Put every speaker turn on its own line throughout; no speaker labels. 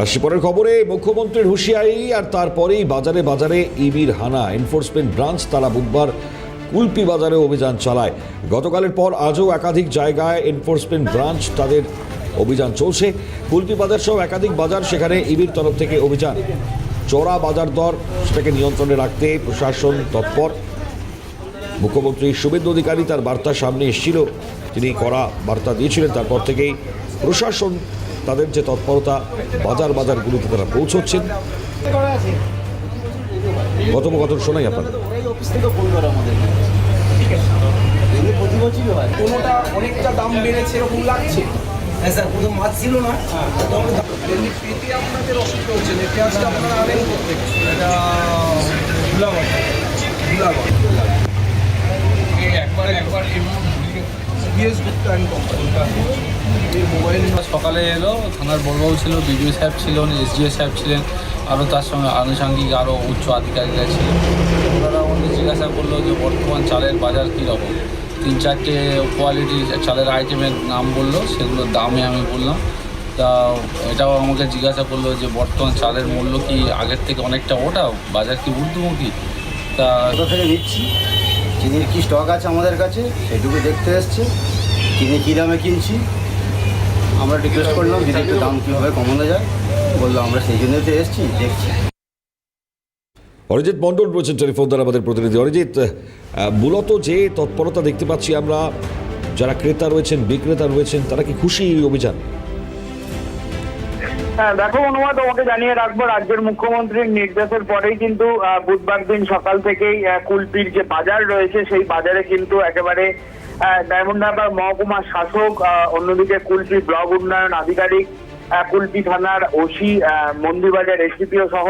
আসছি পরের খবরে। মুখ্যমন্ত্রীর হুঁশিয়ারি আর তারপরেই বাজারে বাজারে ইবির হানা। এনফোর্সমেন্ট ব্রাঞ্চ তারা বুধবার কুলপি বাজারে অভিযান চালায়। গতকালের পর আজও একাধিক জায়গায় এনফোর্সমেন্ট ব্রাঞ্চ তাদের অভিযান চলছে। কুলপি বাজার সহ একাধিক বাজার, সেখানে ইবির তরফ থেকে অভিযান। চড়া বাজার দর সেটাকে নিয়ন্ত্রণে রাখতে প্রশাসন তৎপর। মুখ্যমন্ত্রী শুভেন্দু অধিকারী তার বার্তা সামনে এসেছিল, তিনি কড়া বার্তা দিয়েছিলেন। তারপর থেকেই প্রশাসন তাদের যে তৎপরতা, বাজারগুলোতে তারা পৌঁছচ্ছেন। কথোপকথন শোনাই আপনাদের।
কোনোটা অনেকটা দাম বেড়েছে এরকম লাগছে।
হ্যাঁ স্যার, প্রথম মাছ ছিল না,
পেতে আপনাদের অসুবিধা হচ্ছে না। পেঁয়াজটা আপনারা আনেন করতে এটা একবার PS Gupta and company mobile
সকালে এলো, থানার বড়বাবু ছিল, বিডিও সাহেব ছিলেন, এসডিও সাহেব ছিলেন, আরও তার সঙ্গে আনুষঙ্গিক আরও উচ্চ আধিকারিকরা ছিলেন। ওনারা আমাদের জিজ্ঞাসা করলো যে বর্তমান চালের বাজার কীরকম। 3-4টে কোয়ালিটির চালের আইটেমের নাম বললো, সেগুলোর দামে আমি বললাম। তা এটাও আমাকে জিজ্ঞাসা করলো যে বর্তমান চালের মূল্য কি আগের থেকে অনেকটা ওঠাও, বাজার কি ঊর্ধ্বমুখী। তা
কোথা থেকে নিচ্ছি, চিনির কী স্টক আছে আমাদের কাছে সেটুকু দেখতে এসছে। চিনি কী দামে কিনছি, আমরা রিকোয়েস্ট করলাম যদি একটু দাম কীভাবে কমানো যায়। বললো আমরা সেই জন্যই তো এসছি, দেখছি।
অরিজিৎ মণ্ডল রয়েছেন টেলিফোন দ্বারা আমাদের প্রতিনিধি। অরিজিৎ, মূলত যে তৎপরতা দেখতে পাচ্ছি আমরা, যারা ক্রেতা রয়েছেন, বিক্রেতা রয়েছেন, তারা কি খুশি এই অভিযান?
হ্যাঁ দেখো অনুমা, তোমাকে জানিয়ে রাখবো, রাজ্যের মুখ্যমন্ত্রীর নির্দেশের পরেই কিন্তু বুধবার দিন সকাল থেকেই কুলপির যে বাজার রয়েছে সেই বাজারে কিন্তু একেবারে ডায়মন্ড হারবার মহকুমার শাসক, অন্যদিকে কুলপি ব্লক উন্নয়ন আধিকারিক, কুলপি থানার ওসি, মন্দিরবাজার এসডিপিও সহ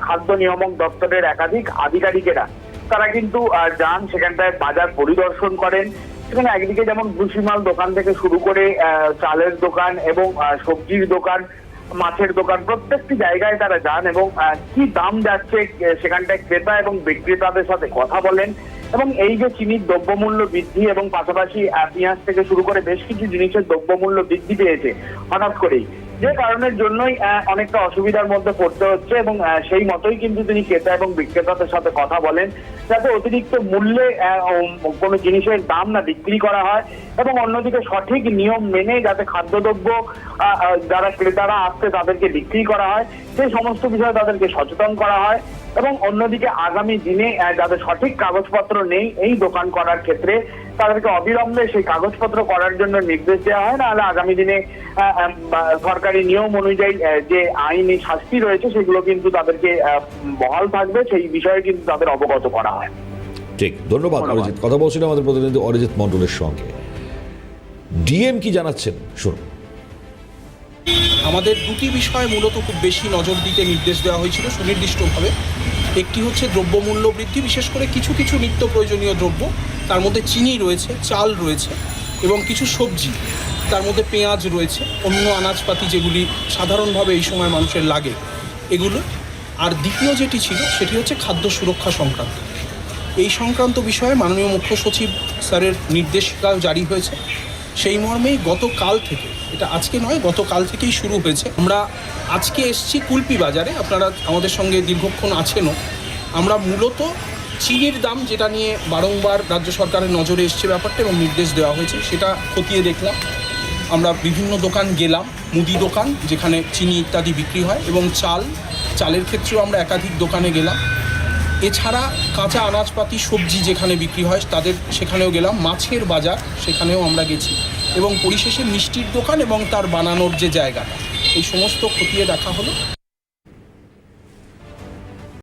খাদ্য নিয়ামক দপ্তরের একাধিক আধিকারিকেরা তারা কিন্তু যান সেখানটায় বাজার পরিদর্শন করেন। সেখানে একদিকে যেমন ভুসিমাল দোকান থেকে শুরু করে চালের দোকান এবং সবজির দোকান, মাছের দোকান, প্রত্যেকটি জায়গায় তারা যান এবং কি দাম যাচ্ছে সেখানটায় ক্রেতা এবং বিক্রেতাদের সাথে কথা বলেন। এবং এই যে চিনির দ্রব্যমূল্য বৃদ্ধি এবং পাশাপাশি পেঁয়াজ থেকে শুরু করে বেশ কিছু জিনিসের দ্রব্যমূল্য বৃদ্ধি পেয়েছে হঠাৎ করেই, যে কারণের জন্যই অনেকটা অসুবিধার মধ্যে পড়তে হচ্ছে। এবং সেই মতোই কিন্তু তিনি ক্রেতা এবং বিক্রেতাদের সাথে কথা বলেন যাতে অতিরিক্ত মূল্যে কোনো জিনিসের দাম না বিক্রি করা হয় এবং অন্যদিকে সঠিক নিয়ম মেনে যাতে খাদ্যদ্রব্য যারা ক্রেতারা আসছে তাদেরকে বিক্রি করা হয়, সেই সমস্ত বিষয়ে তাদেরকে সচেতন করা হয়। এবং অন্যদিকে আগামী দিনে যাদের সঠিক কাগজপত্র নেই এই দোকান করার ক্ষেত্রে তাদেরকে অবিলম্বে সেই কাগজপত্র করার জন্য নির্দেশ দেওয়া হয়, নাহলে আগামী দিনে সরকারি নিয়ম অনুযায়ী যে আইনি শাস্তি রয়েছে সেগুলো কিন্তু তাদেরকে বহাল থাকবে, সেই বিষয়ে কিন্তু তাদের অবগত করা হয়।
ঠিক, ধন্যবাদ অরিজিৎ। কথা বলছিলাম আমাদের প্রতিনিধি অরিজিৎ মণ্ডলের সঙ্গে। ডিএম কি জানাচ্ছেন শুনুন।
আমাদের দুটি বিষয়ে মূলত খুব বেশি নজর দিতে নির্দেশ দেওয়া হয়েছিল সুনির্দিষ্টভাবে। একটি হচ্ছে দ্রব্যমূল্য বৃদ্ধি, বিশেষ করে কিছু কিছু নিত্য প্রয়োজনীয় দ্রব্য, তার মধ্যে চিনি রয়েছে, চাল রয়েছে এবং কিছু সবজি, তার মধ্যে পেঁয়াজ রয়েছে, অন্য আনাজপাতি যেগুলি সাধারণভাবে এই সময় মানুষের লাগে এগুলো। আর দ্বিতীয় যেটি ছিল সেটি হচ্ছে খাদ্য সুরক্ষা সংক্রান্ত। এই সংক্রান্ত বিষয়ে মাননীয় মুখ্য সচিব স্যারের নির্দেশিকা জারি হয়েছে। সেই মর্মেই গতকাল থেকে, এটা আজকে নয় গতকাল থেকেই শুরু হয়েছে। আমরা আজকে এসছি কুলপি বাজারে, আপনারা আমাদের সঙ্গে দীর্ঘক্ষণ আছেনও। আমরা মূলত চিনির দাম যেটা নিয়ে বারংবার রাজ্য সরকারের নজরে এসছে ব্যাপারটা এবং নির্দেশ দেওয়া হয়েছে সেটা খতিয়ে দেখলাম। আমরা বিভিন্ন দোকান গেলাম, মুদি দোকান যেখানে চিনি ইত্যাদি বিক্রি হয়, এবং চালের ক্ষেত্রেও আমরা একাধিক দোকানে গেলাম। এছাড়া কাঁচা আনাজপাতি সবজি যেখানে বিক্রি হয় সেখানেও গেলাম, মাছের বাজার সেখানেও আমরা গেছি, এবং পরিশেষে মিষ্টির দোকান এবং তার বানানোর যে জায়গাটা, এই সমস্ত খতিয়ে দেখা হলো।